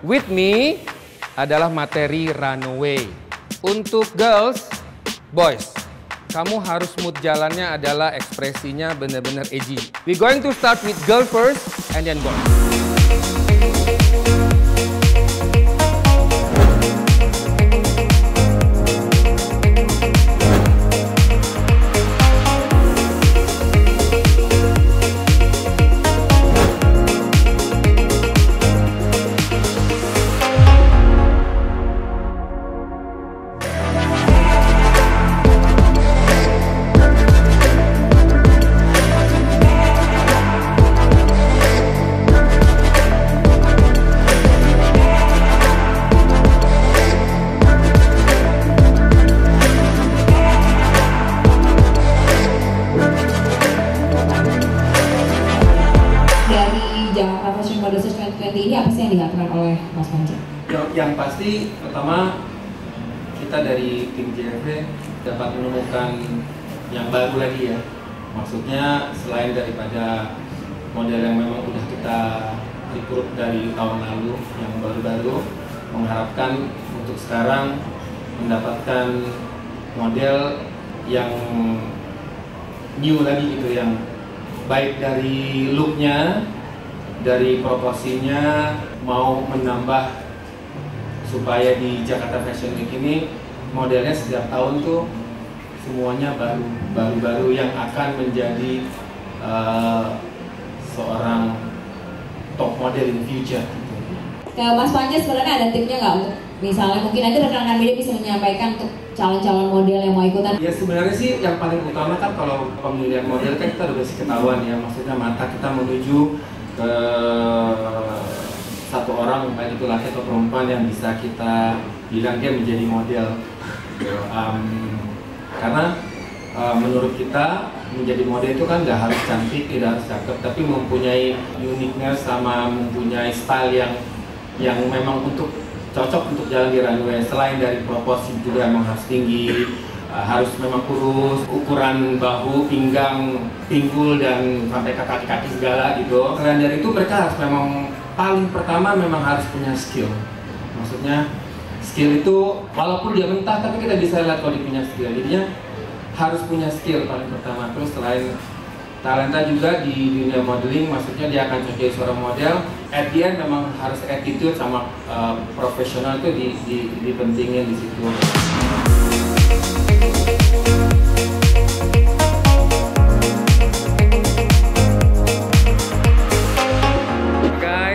With Me adalah materi runway. Untuk girls, boys, kamu harus smooth jalannya adalah ekspresinya benar-benar edgy. We going to start with girl first and then boys. Ini apa sih yang dilakukan oleh Mas Panji? Yang pasti pertama kita dari tim JFW dapat menemukan yang baru lagi ya. Maksudnya selain daripada model yang memang udah kita rekrut dari tahun lalu yang baru-baru, mengharapkan untuk sekarang mendapatkan model yang new lagi gitu, yang baik dari looknya, dari proporsinya, mau menambah supaya di Jakarta Fashion Week ini modelnya setiap tahun tuh semuanya baru yang akan menjadi seorang top model in future. Ke Mas Panji sebenarnya ada tipnya nggak untuk misalnya mungkin aja rekan-rekan media bisa menyampaikan untuk calon-calon model yang mau ikutan? Ya sebenarnya sih yang paling utama kan kalau pemilihan model kan kita udah kasih ketahuan ya, maksudnya mata kita menuju ke satu orang, baik itu laki atau perempuan yang bisa kita bilang dia menjadi model. Karena menurut kita menjadi model itu kan nggak harus cantik, tidak harus cakep, tapi mempunyai uniqueness sama mempunyai style yang memang untuk cocok untuk jalan di runway. Selain dari proporsi juga memang harus tinggi, harus memang kurus, ukuran bahu, pinggang, pinggul, dan sampai ke kaki-kaki segala gitu. Selain dari itu mereka harus memang paling pertama memang harus punya skill. Maksudnya skill itu walaupun dia mentah tapi kita bisa lihat kalau dia punya skill. Jadinya harus punya skill paling pertama. Terus selain talenta juga di dunia modeling, maksudnya dia akan jadi seorang model. At the end memang harus attitude sama profesional itu dipentingin di situ.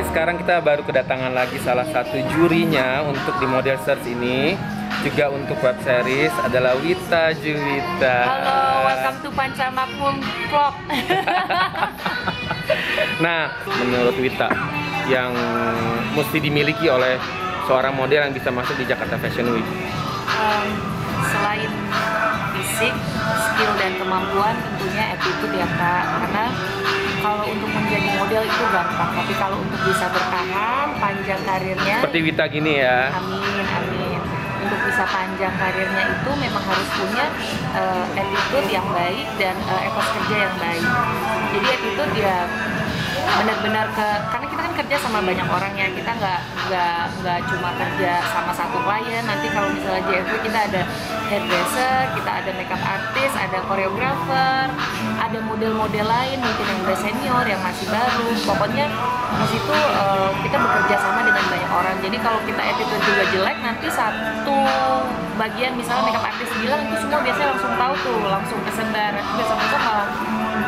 Sekarang kita baru kedatangan lagi salah satu jurinya untuk di Model Search ini, juga untuk web series adalah Wita Juwita. Halo, welcome to Pancamakmum Vlog. Nah, menurut Wita, yang mesti dimiliki oleh seorang model yang bisa masuk di Jakarta Fashion Week? Selain fisik, skill dan kemampuan, tentunya attitude ya Kak. Karena kalau untuk menjadi model itu gampang, tapi kalau untuk bisa bertahan panjang karirnya, seperti Wita gini ya. Amin, amin. Untuk bisa panjang karirnya itu memang harus punya attitude yang baik dan etos kerja yang baik. Jadi attitude ya benar-benar karena kita kan kerja sama banyak orang ya, kita nggak cuma kerja sama satu klien. Nanti kalau misalnya JFW kita ada hairdresser, kita ada makeup artist, ada koreografer, ada model-model lain mungkin yang udah senior, yang masih baru. Pokoknya di situ kita bekerja sama dengan banyak orang. Jadi kalau kita attitude juga jelek, nanti satu bagian misalnya makeup artist bilang itu semua biasanya langsung tahu tuh, langsung kesebar. Besok-besok malah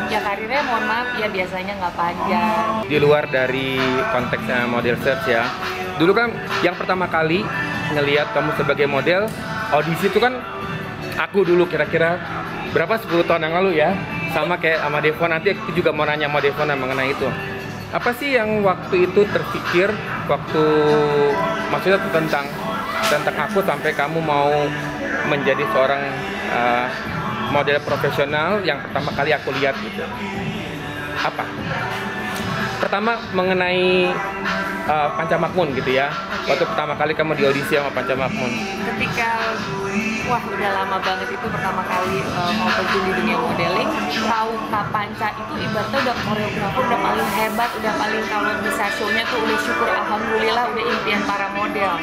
ya karirnya mohon maaf ya biasanya nggak panjang. Di luar dari konteksnya Model Search ya, dulu kan yang pertama kali ngelihat kamu sebagai model audisi itu kan aku dulu kira-kira berapa 10 tahun yang lalu ya, sama kayak sama Devon. Nanti aku juga mau nanya sama Devon mengenai itu. Apa sih yang waktu itu terpikir waktu maksudnya tentang aku sampai kamu mau menjadi seorang model profesional yang pertama kali aku lihat gitu? Apa? Pertama mengenai Panca Makmun gitu ya. Waktu pertama kali kamu di audisi sama Panca Makmun. Ketika udah lama banget itu pertama kali mau terjun di dunia modeling, tahu Kak Panca itu ibaratnya udah koreografer, udah paling hebat, udah paling kalau bisa show-nya tuh udah syukur alhamdulillah udah impian para model.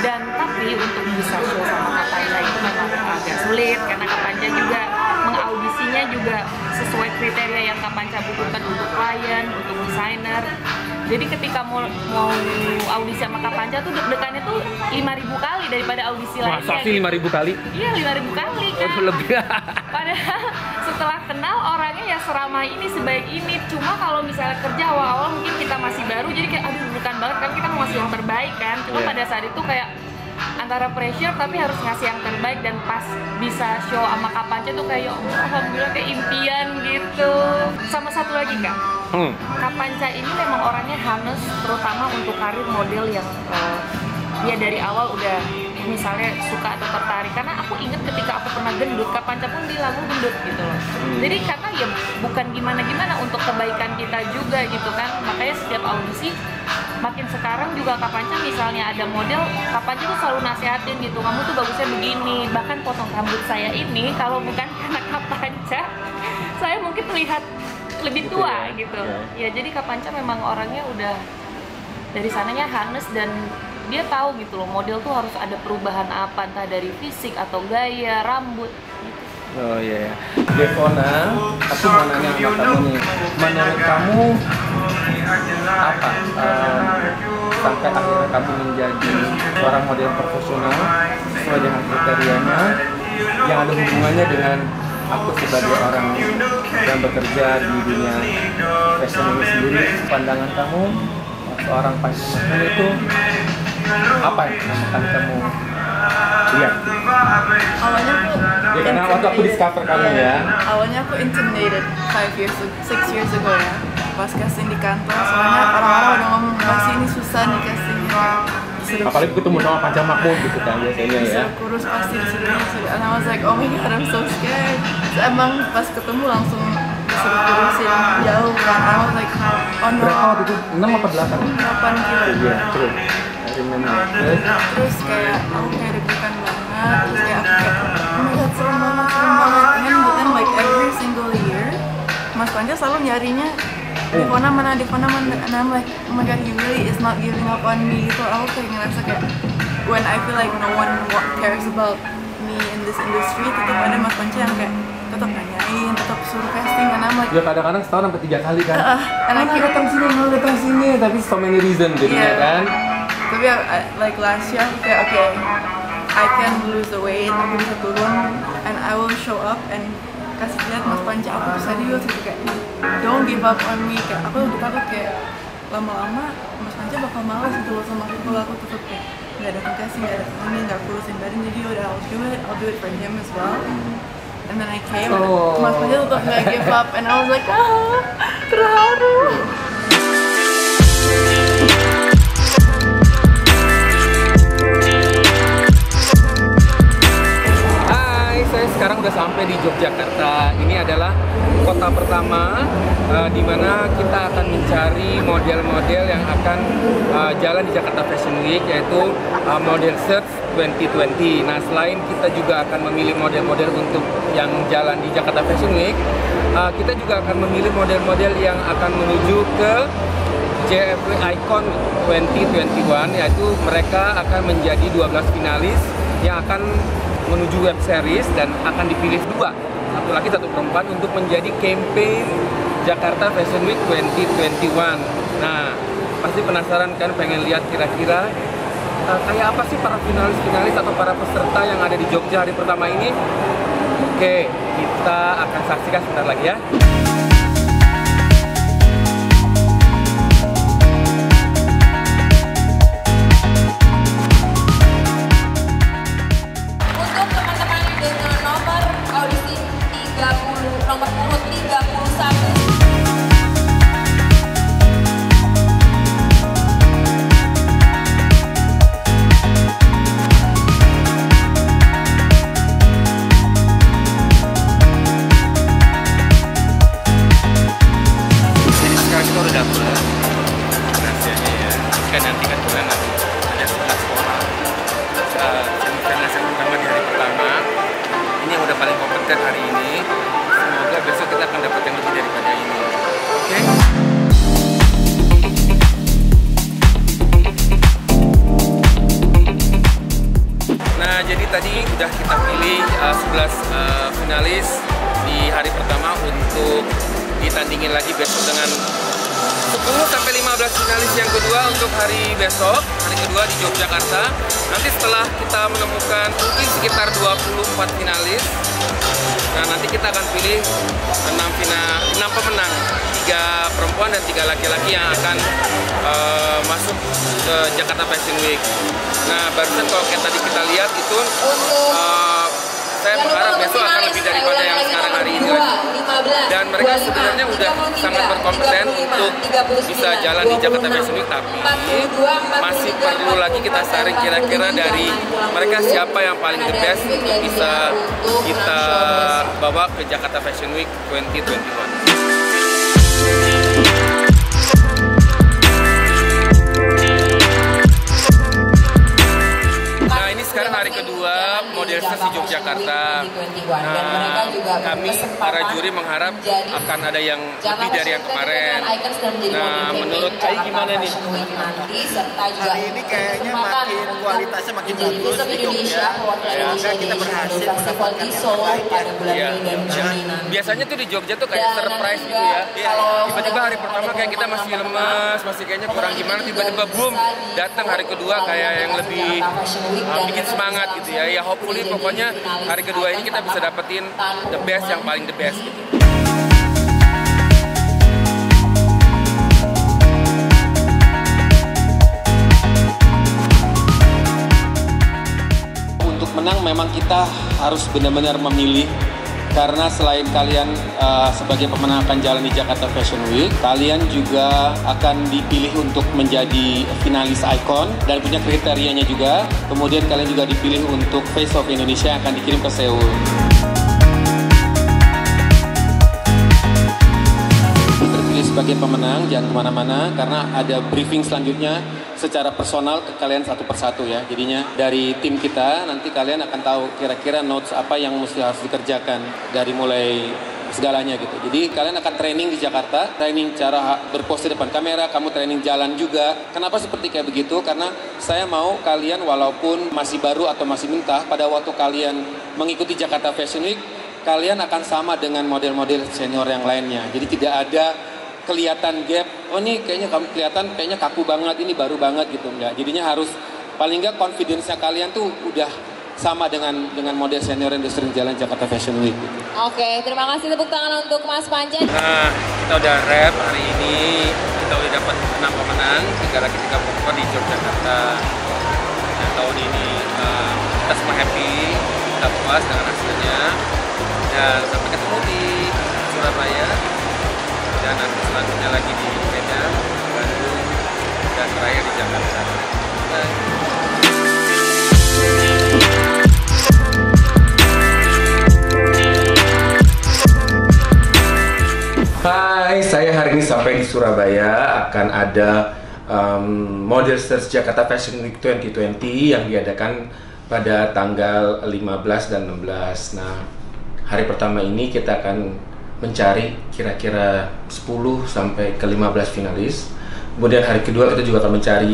Dan tapi untuk bisa show sama Kak Panca itu memang agak sulit karena Kak Panca juga mengaudisinya juga sesuai kriteria yang Kak Panca butuhkan untuk klien, untuk desainer. Jadi ketika mau audisi sama Kak Panca tuh deg-degannya tuh 5.000 kali daripada audisi lainnya. Masa sih 5.000 kali? Iya, 5.000 kali kan. Lebih. Padahal setelah kenal orangnya ya seramah ini, sebaik ini. Cuma kalau misalnya kerja awal-awal mungkin kita masih baru, jadi kayak aduh deg-degan banget kan, kita mau ngasih yang terbaik kan. Cuma pada saat itu kayak antara pressure tapi harus ngasih yang terbaik, dan pas bisa show sama Kak Panca tuh kayak alhamdulillah kayak impian gitu. Sama satu lagi Kak, Kak Panca ini memang orangnya honest, terutama untuk karir model yang dia dari awal udah misalnya suka atau tertarik. Karena aku inget ketika aku pernah gendut, Kak Panca pun bilang aku gendut gitu loh. Jadi karena ya bukan gimana-gimana untuk kebaikan kita juga gitu kan. Makanya setiap audisi makin sekarang juga Kak Panca misalnya ada model, Kak Panca tuh selalu nasehatin gitu, kamu tuh bagusnya begini. Bahkan potong rambut saya ini kalau bukan karena Kak Panca, saya mungkin terlihat lebih tua gitu. Ya jadi Kak Panca memang orangnya udah dari sananya honest, dan dia tahu gitu loh model tuh harus ada perubahan apa, entah dari fisik atau gaya, rambut gitu. Oh iya. Devona, aku mau nanya sama kamu nih, menurut kamu apa sampai akhirnya kamu menjadi seorang model profesional sesuai dengan kriterianya yang ada hubungannya dengan aku sebagai orang yang bekerja di dunia fashion ini sendiri? Pandangan kamu seorang Panca Makmun itu apa yang akan kamu lihat? Awalnya aku Ya karena waktu aku discover kamu ya. Awalnya aku intimidated 6 years ago ya, pas casting di kantor. Soalnya orang-orang udah ngomong pasti ini susah nih castingnya. Apalagi ketemu sama Panca Makmun gitu kan biasanya ya. Disuruh kurus pasti disuruh. And I was like, oh my god, I'm so scared. So, emang pas ketemu langsung disuruh kurusin jauh kan. I was like, oh no. Berapa waktu itu? 6 apa 8? 8 kilo. Iya, true. Terus kayak aku kayak deg-degan banget. Terus kayak aku kayak oh my god, serem banget. And then like every single year Mas Panca selalu nyarinya Devona mana, and I'm like, oh my god, he really is not giving up on me gitu. Aku kayak ngerasa kayak when I feel like no one cares about me in this industry, tetap ada Mas Panca yang kayak tetap nanyain, tetap suruh casting, and I'm like ya kadang-kadang setahun sampai 3 kali kan. and I keep datang sini, tapi so many reason gitu ya kan. Tapi like last year aku kayak okay, I can lose the weight, aku bisa turun, and I will show up and kasih lihat Mas Panca aku tuh serius gitu, kayak don't give up on me. Kayak aku udah takut kayak lama-lama Mas Panca bakal malas gitu loh sama aku kalau aku tetap kayak nggak datang casting, nggak datang ini, nggak kurusin badan. Jadi udah I'll do it for him as well. And then I came, Mas Panca tetap nggak give up, and I was like terharu. Saya sekarang udah sampai di Yogyakarta. Ini adalah kota pertama di mana kita akan mencari model-model yang akan jalan di Jakarta Fashion Week, yaitu Model Search 2020. Nah, selain kita juga akan memilih model-model untuk yang jalan di Jakarta Fashion Week, kita juga akan memilih model-model yang akan menuju ke JFW Icon 2021, yaitu mereka akan menjadi 12 finalis yang akan menuju web series dan akan dipilih 2, satu laki satu perempuan, untuk menjadi campaign Jakarta Fashion Week 2021. Nah, pasti penasaran kan, pengen lihat kira-kira kayak apa sih para finalis atau para peserta yang ada di Jogja hari pertama ini. Oke, kita akan saksikan sebentar lagi ya. Nomor urut 31. area ini. Oke? Nah, jadi tadi udah kita pilih 11 finalis di hari pertama untuk ditandingin lagi besok dengan 10 sampai 15 finalis yang kedua untuk hari besok, hari kedua di Yogyakarta. Nanti setelah kita menemukan mungkin sekitar 24 finalis, nah nanti kita akan pilih 6 pemenang, 3 perempuan dan 3 laki-laki yang akan masuk ke Jakarta Fashion Week. Nah, barusan kalau kayak tadi kita lihat itu saya berharap besok akan lebih daripada yang sekarang hari ini lagi. Dan mereka sebenarnya udah sangat berkompeten untuk bisa jalan di Jakarta Fashion Week, tapi masih perlu lagi kita saring kira-kira dari mereka siapa yang paling the best untuk bisa kita bawa ke Jakarta Fashion Week 2021. Sekarang hari kedua model di Yogyakarta. Nah, kami para juri mengharap akan ada yang lebih dari yang kemarin. Nah, menurut Kai gimana nih? Hari ini kayaknya makin kualitasnya makin bagus di Jogja. Sehingga kita berhasil mendapatkan yang terbaik ya. Biasanya tuh di Jogja tuh kayak surprise gitu ya. Tiba-tiba hari pertama kayak kita masih lemas, masih kayaknya kurang gimana. Tiba-tiba boom, datang hari kedua kayak yang lebih bikin semangat gitu ya. Ya hopefully pokoknya hari kedua ini kita bisa dapetin the best yang paling the best gitu. Untuk menang memang kita harus benar-benar memilih. Karena selain kalian sebagai pemenang akan jalan di Jakarta Fashion Week, kalian juga akan dipilih untuk menjadi finalis icon dan punya kriterianya juga. Kemudian kalian juga dipilih untuk Face of Indonesia yang akan dikirim ke Seoul. Terpilih sebagai pemenang, jangan kemana-mana karena ada briefing selanjutnya secara personal ke kalian satu persatu ya. Jadinya dari tim kita nanti kalian akan tahu kira-kira notes apa yang mesti harus dikerjakan dari mulai segalanya gitu. Jadi kalian akan training di Jakarta, training cara berpose depan kamera, kamu training jalan juga. Kenapa seperti kayak begitu? Karena saya mau kalian walaupun masih baru atau masih mentah, pada waktu kalian mengikuti Jakarta Fashion Week, kalian akan sama dengan model-model senior yang lainnya. Jadi tidak ada kelihatan gap, oh ini kayaknya kamu kelihatan kayaknya kaku banget, ini baru banget gitu, enggak. Jadinya harus paling nggak confidence-nya kalian tuh udah sama dengan model senior yang sering jalan Jakarta Fashion Week gitu. Oke, terima kasih, tepuk tangan untuk Mas Panca. Nah, kita udah rap hari ini, kita udah dapat 6 pemenang, 3 laki 3 perempuan di Yogyakarta. Dan tahun ini kita semua happy, kita puas dengan hasilnya. Dan sampai ketemu di Surabaya. Dan nanti selanjutnya lagi di Medan, Bandung, dan terakhir di Jakarta. Hai, saya hari ini sampai di Surabaya. Akan ada Model Search Jakarta Fashion Week 2020 yang diadakan pada tanggal 15 dan 16. Nah, hari pertama ini kita akan mencari kira-kira 10 sampai ke 15 finalis. Kemudian hari kedua kita juga akan mencari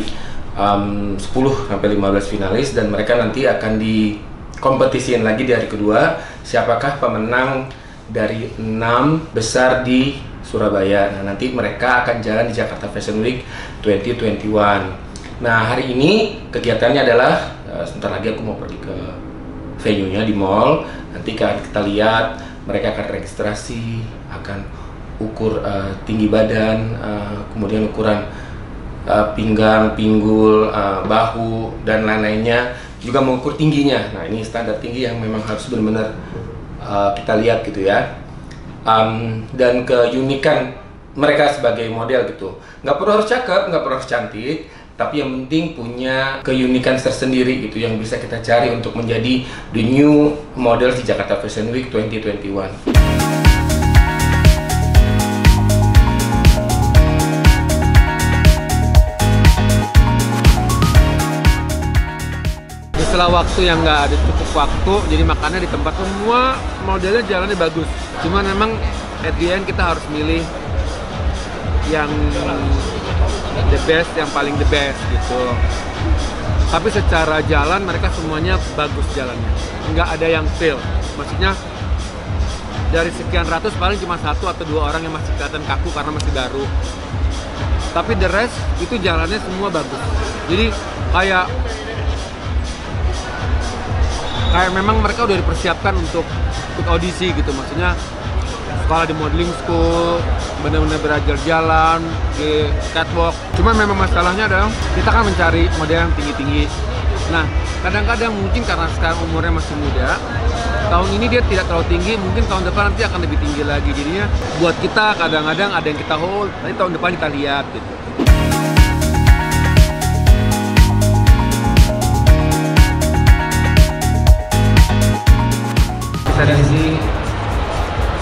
10 sampai 15 finalis dan mereka nanti akan dikompetisiin lagi di hari kedua siapakah pemenang dari 6 besar di Surabaya. Nah, nanti mereka akan jalan di Jakarta Fashion Week 2021. Nah, hari ini kegiatannya adalah sebentar lagi aku mau pergi ke venue-nya di mall. Nanti kan kita lihat mereka akan registrasi, akan ukur tinggi badan, kemudian ukuran pinggang, pinggul, bahu, dan lain-lainnya, juga mengukur tingginya. Nah, ini standar tinggi yang memang harus benar-benar kita lihat gitu ya. Dan keunikan mereka sebagai model gitu. Nggak perlu harus cakep, nggak perlu harus cantik, tapi yang penting punya keunikan tersendiri gitu yang bisa kita cari untuk menjadi the new model di Jakarta Fashion Week 2021. Setelah waktu yang nggak ada cukup waktu, jadi makanya di tempat semua modelnya jalannya bagus. Cuman memang at the end kita harus milih yang the best, yang paling the best gitu. Tapi secara jalan mereka semuanya bagus jalannya, nggak ada yang fail. Maksudnya dari sekian ratus paling cuma 1 atau 2 orang yang masih kelihatan kaku karena masih baru. Tapi the rest itu jalannya semua bagus. Jadi kayak memang mereka udah dipersiapkan untuk audisi gitu. Maksudnya sekolah di modeling school, benar-benar belajar jalan di catwalk. Cuma memang masalahnya adalah kita kan mencari model yang tinggi-tinggi. Nah, kadang-kadang mungkin karena sekarang umurnya masih muda, tahun ini dia tidak terlalu tinggi, mungkin tahun depan nanti akan lebih tinggi lagi. Jadinya buat kita kadang-kadang ada yang kita hold, nanti tahun depan kita lihat gitu. Dari sini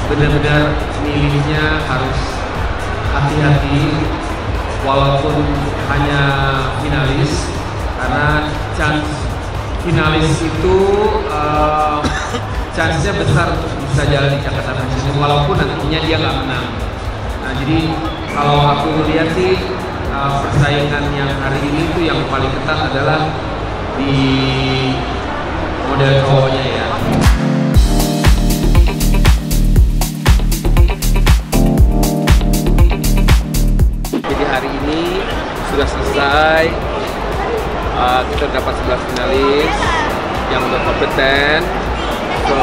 benar-benar milihnya harus hati-hati walaupun hanya finalis, karena chance finalis itu chance-nya besar untuk bisa jalan di Jakarta Fashion Week walaupun nantinya dia nggak menang. Nah, jadi kalau aku lihat sih persaingan yang hari ini tuh yang paling ketat adalah di model cowoknya ya. Jadi hari ini sudah selesai, kita dapat 11 finalis yang udah kompeten. So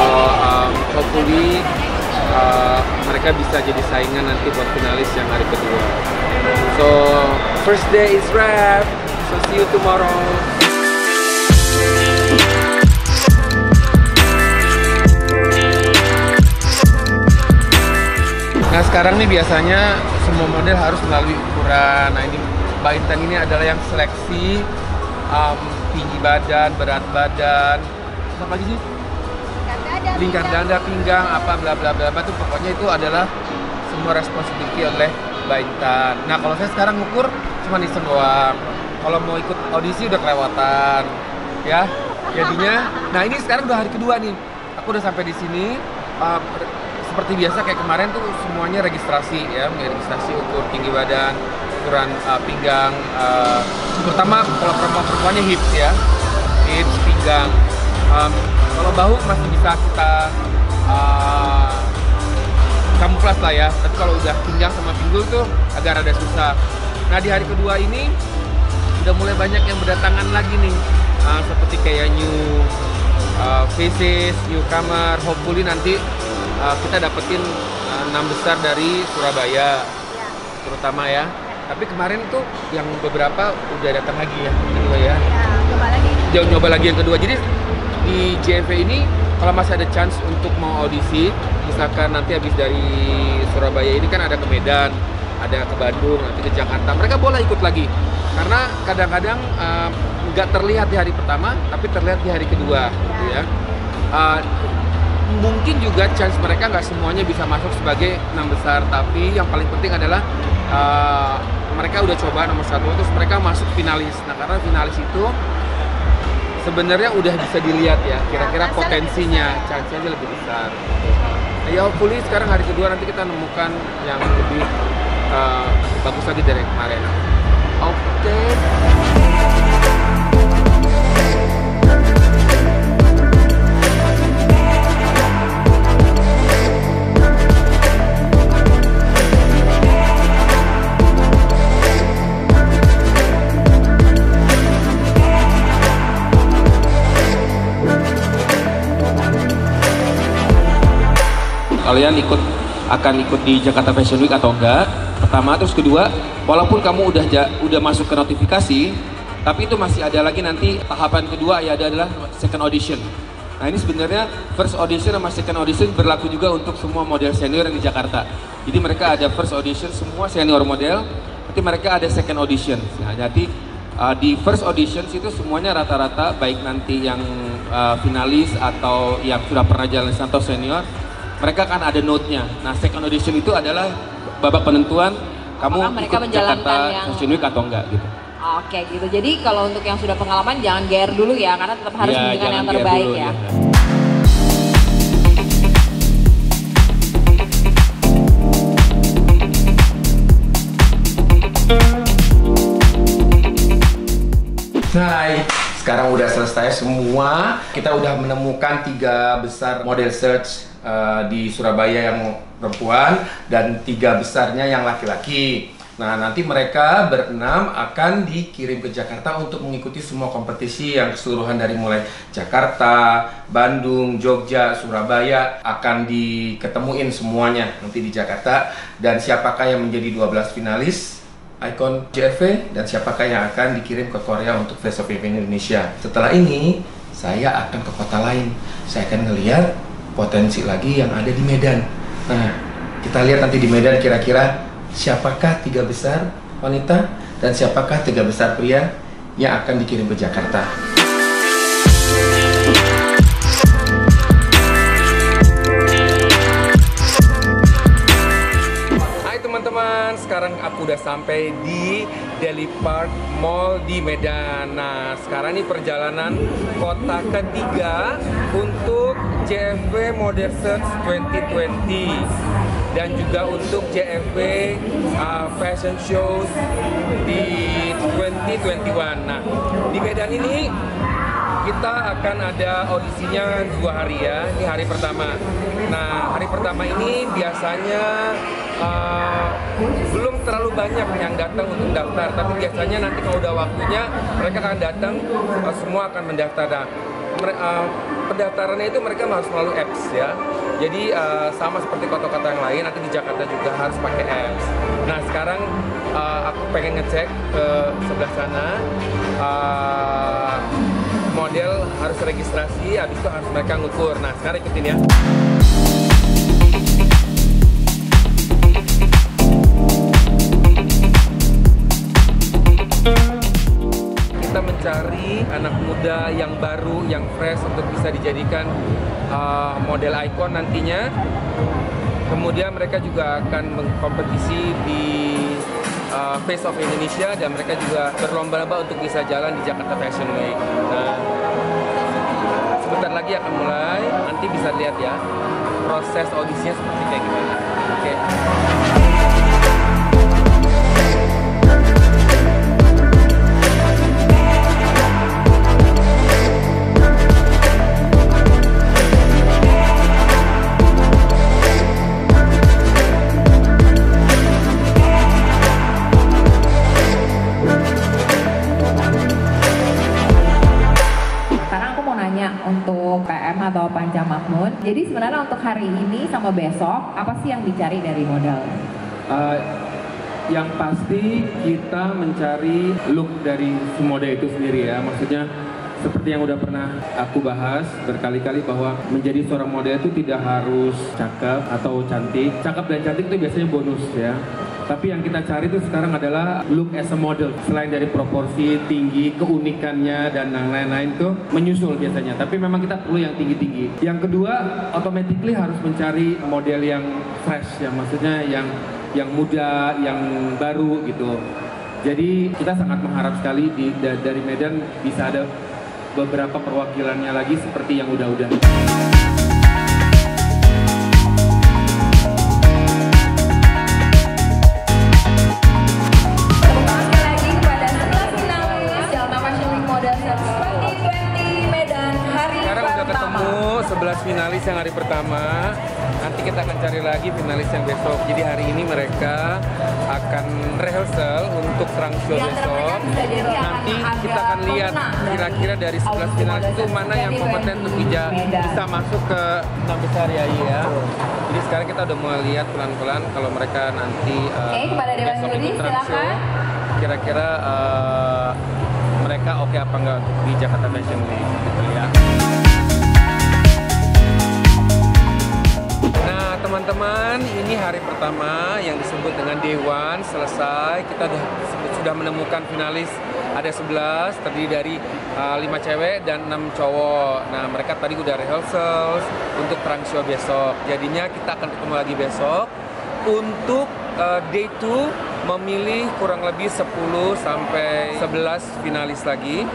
hopefully mereka bisa jadi saingan nanti buat finalis yang hari kedua. So first day is wrap. So see you tomorrow. Nah sekarang nih biasanya semua model harus melalui ukuran. Nah ini Mbak Intan ini adalah yang seleksi tinggi badan, berat badan, apa lagi sih? Lingkar dada, pinggang, apa bla bla bla, itu pokoknya itu adalah semua responsibility oleh Mbak Intan. Nah kalau saya sekarang ngukur cuma iseng doang. Kalau mau ikut audisi udah kelewatan, ya. Jadinya, nah ini sekarang udah hari kedua nih. Aku udah sampai di sini. Seperti biasa kayak kemarin tuh semuanya registrasi ya, registrasi ukur tinggi badan, ukuran pinggang, terutama kalau perempuannya hips ya, hips, pinggang. Kalau bahu masih bisa kita kamuflas lah ya, tapi kalau udah pinggang sama pinggul tuh agak rada susah. Nah di hari kedua ini udah mulai banyak yang berdatangan lagi nih, seperti kayak new faces, newcomer. Hopefully nanti kita dapetin 6 besar dari Surabaya, terutama ya. Tapi kemarin tuh yang beberapa udah datang lagi ya, kedua ya. Nyoba lagi yang kedua. Jadi di JMV ini kalau masih ada chance untuk mau audisi, misalkan nanti habis dari Surabaya ini kan ada ke Medan, ada ke Bandung, nanti ke Jakarta, mereka boleh ikut lagi. Karena kadang-kadang nggak terlihat di hari pertama, tapi terlihat di hari kedua, gitu ya. Mungkin juga chance mereka nggak semuanya bisa masuk sebagai 6 besar, tapi yang paling penting adalah mereka udah coba nomor 1, terus mereka masuk finalis. Nah karena finalis itu sebenarnya udah bisa dilihat ya, kira-kira potensinya, chance-nya lebih besar. Ya hopefully sekarang hari kedua nanti kita nemukan yang lebih bagus lagi dari kemarin. Oke. Kalian akan ikut di Jakarta Fashion Week atau enggak? Pertama, terus kedua, walaupun kamu udah masuk ke notifikasi, tapi itu masih ada lagi nanti tahapan kedua ya, adalah second audition. Nah ini sebenarnya first audition sama second audition berlaku juga untuk semua model senior yang di Jakarta. Jadi mereka ada first audition semua senior model, nanti mereka ada second audition. Nah jadi di first audition itu semuanya rata-rata baik nanti yang finalis atau yang sudah pernah jalan atau senior, mereka kan ada note-nya. Nah, second audition itu adalah babak penentuan kamu ikut Jakarta Fashion Week atau enggak gitu. Oke gitu. Jadi kalau untuk yang sudah pengalaman jangan GR dulu ya, karena tetap harus menunjukkan yang terbaik ya. Hai, sekarang udah selesai semua. Kita udah menemukan 3 besar model search di Surabaya yang perempuan dan 3 besarnya yang laki-laki. Nah, nanti mereka berenam akan dikirim ke Jakarta untuk mengikuti semua kompetisi yang keseluruhan dari mulai Jakarta, Bandung, Jogja, Surabaya akan diketemuin semuanya nanti di Jakarta. Dan siapakah yang menjadi 12 finalis Icon JFW dan siapakah yang akan dikirim ke Korea untuk Face of Event Indonesia. Setelah ini, saya akan ke kota lain. Saya akan ngelihat potensi lagi yang ada di Medan. Nah, kita lihat nanti di Medan kira-kira siapakah 3 besar wanita dan siapakah 3 besar pria yang akan dikirim ke Jakarta. Teman-teman, sekarang aku udah sampai di Deli Park Mall di Medan. Nah, sekarang ini perjalanan kota ketiga untuk JFW Model Search 2020 dan juga untuk JFW Fashion Show di 2021. Nah, di Medan ini kita akan ada audisinya 2 hari ya. Ini hari pertama. Nah, hari pertama ini biasanya belum terlalu banyak yang datang untuk daftar, tapi biasanya nanti kalau udah waktunya mereka akan datang, semua akan mendaftar. Nah, pendaftarannya itu mereka harus melalui apps ya. Jadi sama seperti kota-kota yang lain, nanti di Jakarta juga harus pakai apps. Nah, sekarang aku pengen ngecek ke sebelah sana. Model harus registrasi, habis itu harus mereka ngukur. Nah, sekarang ikutin ya. Kita mencari anak muda yang baru, yang fresh untuk bisa dijadikan model icon nantinya. Kemudian mereka juga akan berkompetisi di Face of Indonesia dan mereka juga berlomba-lomba untuk bisa jalan di Jakarta Fashion Week. Nah, sebentar lagi akan mulai, nanti bisa lihat ya proses audisinya seperti kayak gimana. Oke. Untuk PM atau Panca Mahmud. Jadi sebenarnya untuk hari ini sama besok apa sih yang dicari dari model? Yang pasti kita mencari look dari si model itu sendiri ya. Maksudnya seperti yang udah pernah aku bahas berkali-kali bahwa menjadi seorang model itu tidak harus cakep atau cantik. Cakep dan cantik itu biasanya bonus ya. Tapi yang kita cari itu sekarang adalah look as a model. Selain dari proporsi, tinggi, keunikannya, dan yang lain-lain itu menyusul biasanya. Tapi memang kita perlu yang tinggi-tinggi. Yang kedua, automatically harus mencari model yang fresh, ya, maksudnya yang muda, yang baru gitu. Jadi kita sangat mengharap sekali dari Medan bisa ada beberapa perwakilannya lagi seperti yang udah-udah. Ketemu 11 finalis yang hari pertama. Nanti kita akan cari lagi finalis yang besok. Jadi hari ini mereka akan rehearsal untuk trunk show besok. Nanti kita akan lihat kira-kira dari 11 finalis itu mana yang kompeten untuk bisa masuk ke 6 besar ya. Jadi sekarang kita udah mulai lihat pelan-pelan kalau mereka nanti besok ikut trunk show. Kira-kira mereka oke apa enggak untuk di Jakarta Fashion Week gitu ya. Nah teman-teman, ini hari pertama yang disebut dengan Day One selesai. Kita sudah menemukan finalis ada 11, terdiri dari 5 cewek dan 6 cowok. Nah mereka tadi udah rehearsal untuk trunk show besok. Jadinya kita akan ketemu lagi besok untuk Day 2 memilih kurang lebih 10 sampai 11 finalis lagi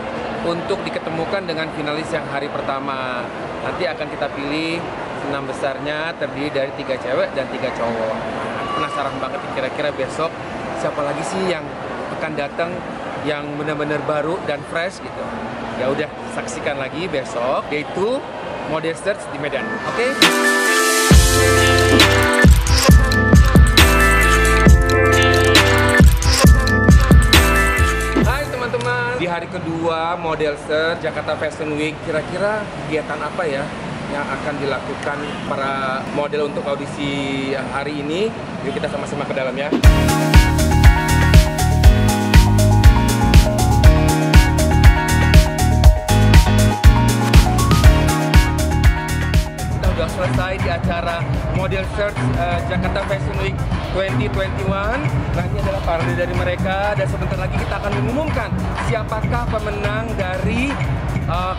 untuk diketemukan dengan finalis yang hari pertama. Nanti akan kita pilih 6 besarnya terdiri dari 3 cewek dan 3 cowok. Penasaran banget kira-kira besok siapa lagi sih yang akan datang yang benar-benar baru dan fresh gitu. Ya udah, saksikan lagi besok, yaitu Model Search di Medan. Oke? Hai teman-teman, di hari kedua Model Search Jakarta Fashion Week, kira-kira kegiatan apa ya yang akan dilakukan para model untuk audisi hari ini? Yuk kita sama-sama ke dalam ya. Kita udah selesai di acara Model Search Jakarta Fashion Week 2021. Nah, ini adalah parade dari mereka dan sebentar lagi kita akan mengumumkan siapakah pemenang dari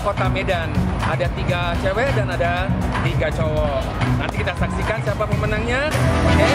Kota Medan. Ada 3 cewek dan ada 3 cowok. Nanti kita saksikan siapa pemenangnya. Oke?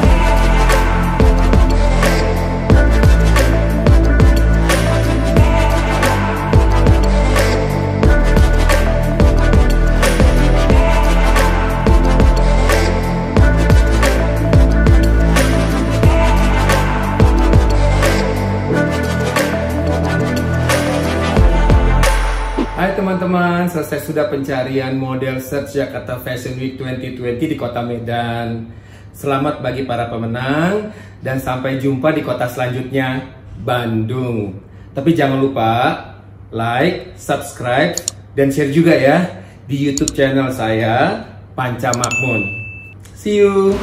Hai teman-teman, selesai sudah pencarian Model Search Jakarta Fashion Week 2020 di Kota Medan. Selamat bagi para pemenang dan sampai jumpa di kota selanjutnya, Bandung. Tapi jangan lupa like, subscribe, dan share juga ya di YouTube channel saya, Panca Makmun. See you!